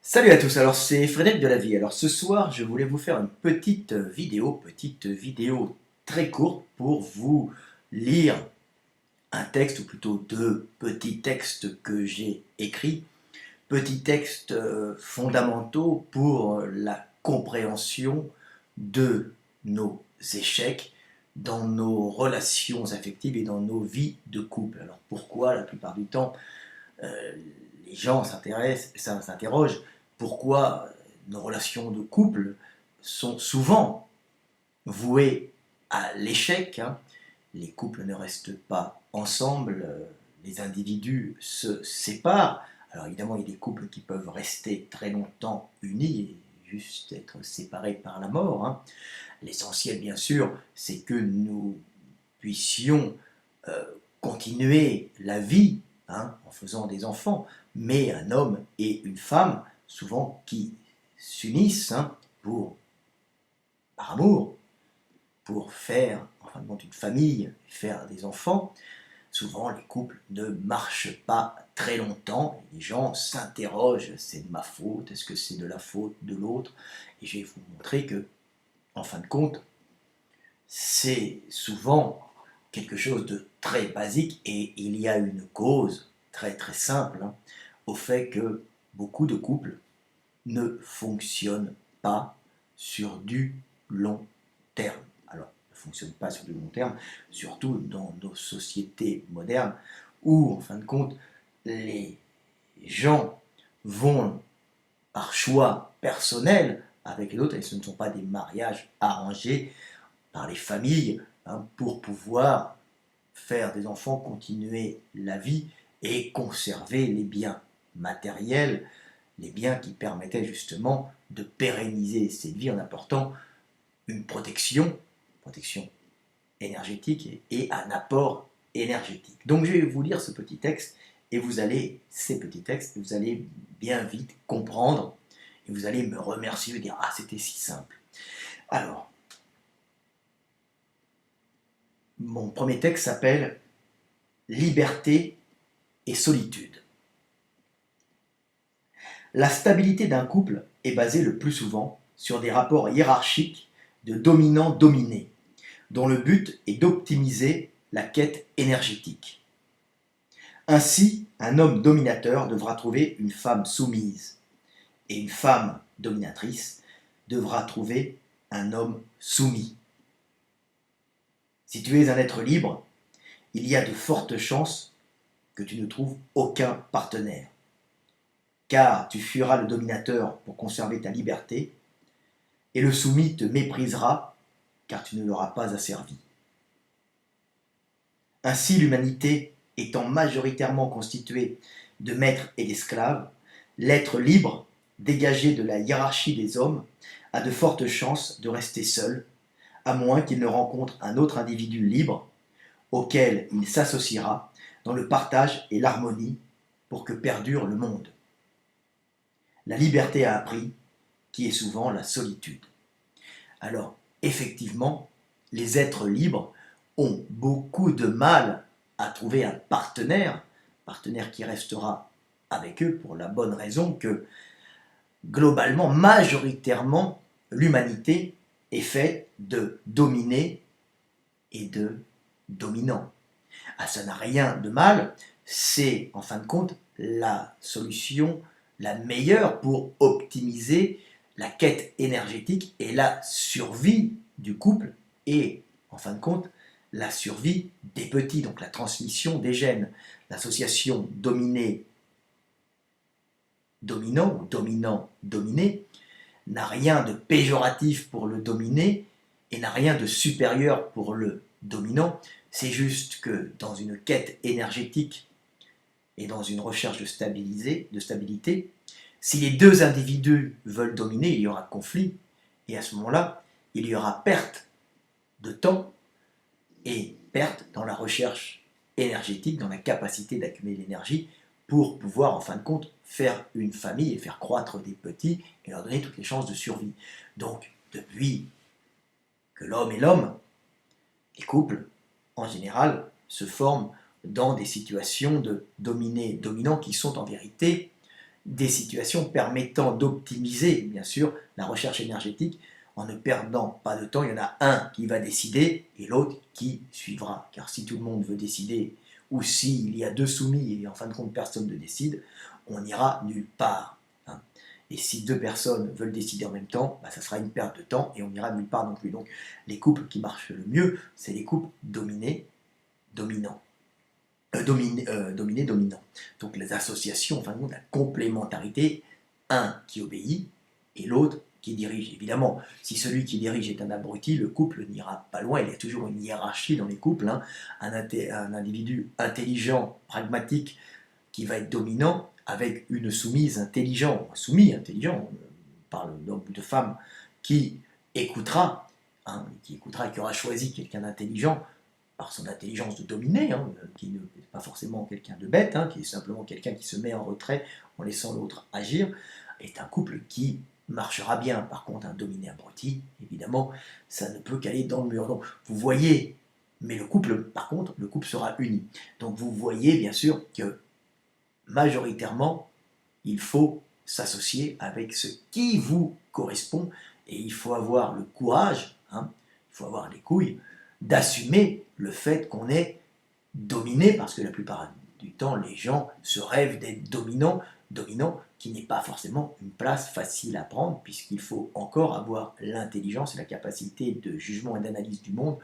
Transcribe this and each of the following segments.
Salut à tous, alors c'est Frédéric de la vie. Alors ce soir, je voulais vous faire une petite vidéo très courte pour vous lire un texte, ou plutôt deux petits textes que j'ai écrits, petits textes fondamentaux pour la compréhension de nos échecs dans nos relations affectives et dans nos vies de couple. Alors pourquoi la plupart du temps euh, les gens s'interrogent pourquoi nos relations de couple sont souvent vouées à l'échec. Hein. Les couples ne restent pas ensemble, les individus se séparent. Alors évidemment, il y a des couples qui peuvent rester très longtemps unis et juste être séparés par la mort. Hein. L'essentiel, bien sûr, c'est que nous puissions euh, continuer la vie, hein, en faisant des enfants, mais un homme et une femme, souvent qui s'unissent, hein, par amour, pour faire en fin de compte une famille, faire des enfants. Souvent les couples ne marchent pas très longtemps, les gens s'interrogent, c'est de ma faute, est-ce que c'est de la faute de l'autre? Et je vais vous montrer que, en fin de compte, c'est souvent quelque chose de très basique et il y a une cause très très simple, hein, au fait que beaucoup de couples ne fonctionnent pas sur du long terme. Alors, ne fonctionnent pas sur du long terme, surtout dans nos sociétés modernes où, en fin de compte, les gens vont par choix personnel avec les autres et ce ne sont pas des mariages arrangés par les familles, hein, pour pouvoir faire des enfants, continuer la vie et conserver les biens matériels, les biens qui permettaient justement de pérenniser cette vie en apportant une protection énergétique et un apport énergétique. Donc je vais vous lire ce petit texte et ces petits textes, vous allez bien vite comprendre et vous allez me remercier et dire ah c'était si simple. Alors, mon premier texte s'appelle Liberté et solitude. La stabilité d'un couple est basée le plus souvent sur des rapports hiérarchiques de dominant-dominé, dont le but est d'optimiser la quête énergétique. Ainsi, un homme dominateur devra trouver une femme soumise, et une femme dominatrice devra trouver un homme soumis. Si tu es un être libre, il y a de fortes chances que tu ne trouves aucun partenaire, car tu fuiras le dominateur pour conserver ta liberté, et le soumis te méprisera, car tu ne l'auras pas asservi. Ainsi, l'humanité étant majoritairement constituée de maîtres et d'esclaves, l'être libre, dégagé de la hiérarchie des hommes, a de fortes chances de rester seul, à moins qu'il ne rencontre un autre individu libre, auquel il s'associera dans le partage et l'harmonie pour que perdure le monde. La liberté a un prix, qui est souvent la solitude. Alors, effectivement, les êtres libres ont beaucoup de mal à trouver un partenaire qui restera avec eux pour la bonne raison que, globalement, majoritairement, l'humanité est faite de dominés et de dominants. Ah, ça n'a rien de mal, c'est en fin de compte la solution la meilleure pour optimiser la quête énergétique et la survie du couple et en fin de compte la survie des petits, donc la transmission des gènes. L'association dominé-dominant ou dominant-dominé n'a rien de péjoratif pour le dominé et n'a rien de supérieur pour le dominant. C'est juste que dans une quête énergétique et dans une recherche de stabilité, si les deux individus veulent dominer, il y aura conflit, et à ce moment-là, il y aura perte de temps et perte dans la recherche énergétique, dans la capacité d'accumuler l'énergie pour pouvoir, en fin de compte, faire une famille et faire croître des petits et leur donner toutes les chances de survie. Donc, depuis que l'homme est l'homme, les couples, en général, se forment dans des situations de dominé-dominant qui sont en vérité des situations permettant d'optimiser, bien sûr, la recherche énergétique en ne perdant pas de temps. Il y en a un qui va décider et l'autre qui suivra. Car si tout le monde veut décider, ou s'il y a deux soumis et en fin de compte personne ne décide, on n'ira nulle part. Hein. Et si deux personnes veulent décider en même temps, ça sera une perte de temps et on n'ira nulle part non plus. Donc les couples qui marchent le mieux, c'est les couples dominés, dominants. Dominé-dominant. Donc les associations, enfin la complémentarité, un qui obéit et l'autre qui dirige. Évidemment, si celui qui dirige est un abruti, le couple n'ira pas loin. Il y a toujours une hiérarchie dans les couples. Hein. Un individu intelligent, pragmatique, qui va être dominant, avec une soumise intelligente, soumis intelligent, on parle d'homme ou de femme, qui écoutera, qui aura choisi quelqu'un d'intelligent, par son intelligence de dominer, qui n'est pas forcément quelqu'un de bête, qui est simplement quelqu'un qui se met en retrait en laissant l'autre agir, est un couple qui marchera bien. Par contre, un dominé abruti, évidemment, ça ne peut qu'aller dans le mur. Donc, vous voyez, mais le couple, par contre, le couple sera uni. Donc, vous voyez bien sûr que majoritairement, il faut s'associer avec ce qui vous correspond et il faut avoir le courage, il faut avoir les couilles d'assumer le fait qu'on est dominé, parce que la plupart du temps, les gens se rêvent d'être dominants, qui n'est pas forcément une place facile à prendre, puisqu'il faut encore avoir l'intelligence et la capacité de jugement et d'analyse du monde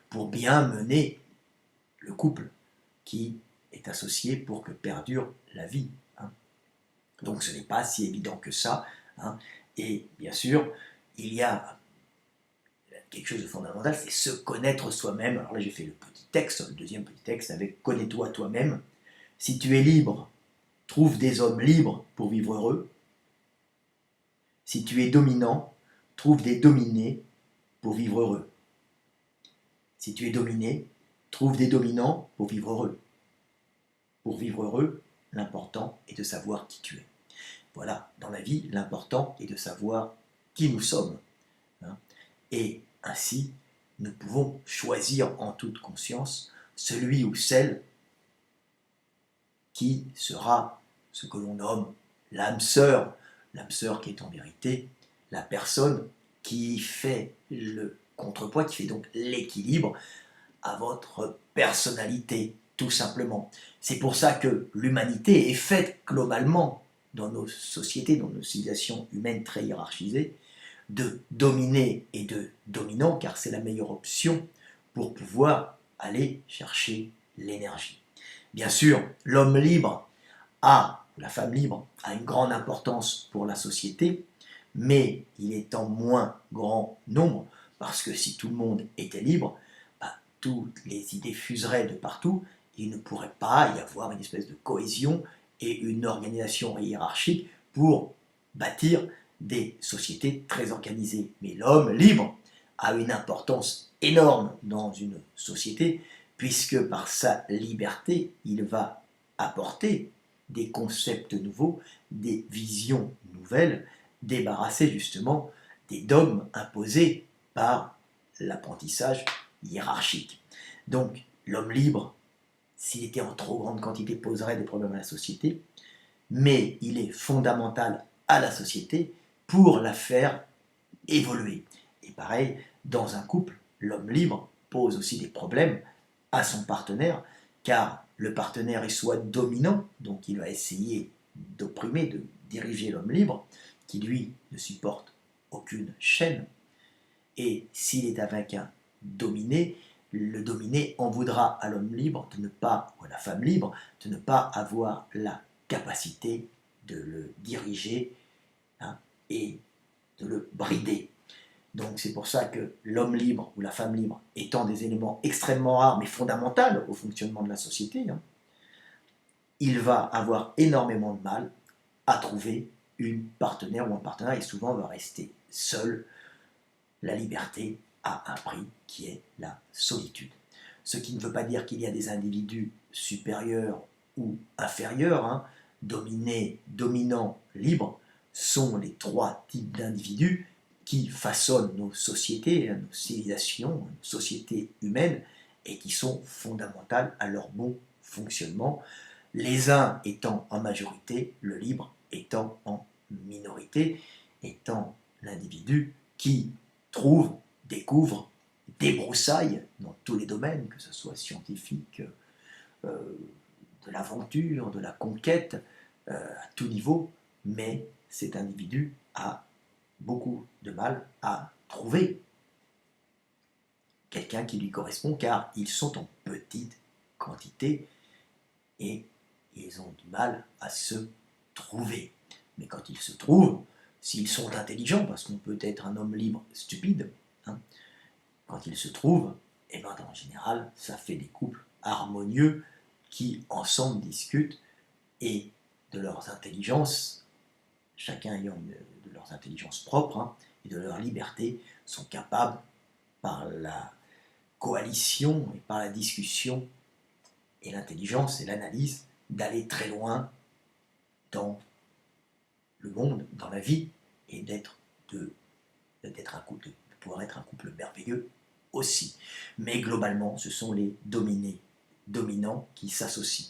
pour bien mener le couple qui est associé pour que perdure la vie. Donc ce n'est pas si évident que ça. Et bien sûr, il y a quelque chose de fondamental, c'est se connaître soi-même. Alors là, j'ai fait le petit texte, le deuxième petit texte avec « Connais-toi toi-même ». Si tu es libre, trouve des hommes libres pour vivre heureux. Si tu es dominant, trouve des dominés pour vivre heureux. Si tu es dominé, trouve des dominants pour vivre heureux. Pour vivre heureux, l'important est de savoir qui tu es. Voilà, dans la vie, l'important est de savoir qui nous sommes. Et ainsi, nous pouvons choisir en toute conscience celui ou celle qui sera ce que l'on nomme l'âme sœur qui est en vérité la personne qui fait le contrepoids, qui fait donc l'équilibre à votre personnalité, tout simplement. C'est pour ça que l'humanité est faite globalement dans nos sociétés, dans nos civilisations humaines très hiérarchisées, de dominer et de dominant, car c'est la meilleure option pour pouvoir aller chercher l'énergie. Bien sûr, l'homme libre la femme libre a une grande importance pour la société, mais il est en moins grand nombre, parce que si tout le monde était libre, toutes les idées fuseraient de partout, il ne pourrait pas y avoir une espèce de cohésion et une organisation hiérarchique pour bâtir des sociétés très organisées. Mais l'homme libre a une importance énorme dans une société, puisque par sa liberté, il va apporter des concepts nouveaux, des visions nouvelles, débarrasser justement des dogmes imposés par l'apprentissage hiérarchique. Donc, l'homme libre, s'il était en trop grande quantité, poserait des problèmes à la société, mais il est fondamental à la société pour la faire évoluer. Et pareil, dans un couple, l'homme libre pose aussi des problèmes à son partenaire, car le partenaire est soit dominant, donc il va essayer d'opprimer, de diriger l'homme libre, qui lui ne supporte aucune chaîne, et s'il est avec un dominé, le dominé en voudra à l'homme libre de ne pas, ou à la femme libre, de ne pas avoir la capacité de le diriger et de le brider. Donc c'est pour ça que l'homme libre ou la femme libre, étant des éléments extrêmement rares mais fondamentaux au fonctionnement de la société, il va avoir énormément de mal à trouver une partenaire ou un partenaire et souvent va rester seul. La liberté a un prix qui est la solitude. Ce qui ne veut pas dire qu'il y a des individus supérieurs ou inférieurs, dominés, dominants, libres, sont les trois types d'individus qui façonnent nos sociétés, nos civilisations, nos sociétés humaines, et qui sont fondamentales à leur bon fonctionnement, les uns étant en majorité le libre étant en minorité, étant l'individu qui trouve, découvre, débroussaille dans tous les domaines, que ce soit scientifique, de l'aventure, de la conquête, à tout niveau, mais cet individu a beaucoup de mal à trouver quelqu'un qui lui correspond, car ils sont en petite quantité et ils ont du mal à se trouver. Mais quand ils se trouvent, s'ils sont intelligents, parce qu'on peut être un homme libre stupide, hein, quand ils se trouvent, eh ben, en général, ça fait des couples harmonieux qui ensemble discutent et de leurs intelligences, chacun ayant de leurs intelligences propres, hein, et de leur liberté, sont capables, par la coalition et par la discussion et l'intelligence et l'analyse, d'aller très loin dans le monde, dans la vie, et de pouvoir être un couple merveilleux aussi. Mais globalement, ce sont les dominants qui s'associent.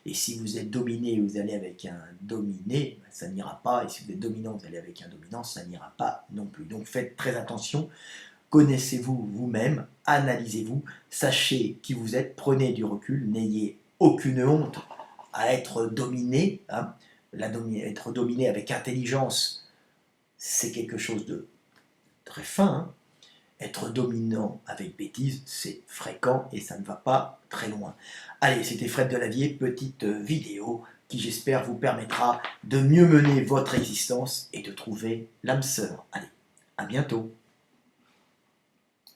Et si vous êtes dominé et vous allez avec un dominé, ça n'ira pas. Et si vous êtes dominant, vous allez avec un dominant, ça n'ira pas non plus. Donc faites très attention. Connaissez-vous vous-même, analysez-vous, sachez qui vous êtes, prenez du recul, n'ayez aucune honte à être dominé. Hein. Être dominé avec intelligence, c'est quelque chose de très fin. Hein. Être dominant avec bêtise, c'est fréquent et ça ne va pas très loin. Allez, c'était Fred Delavier, petite vidéo qui j'espère vous permettra de mieux mener votre existence et de trouver l'âme sœur. Allez, à bientôt.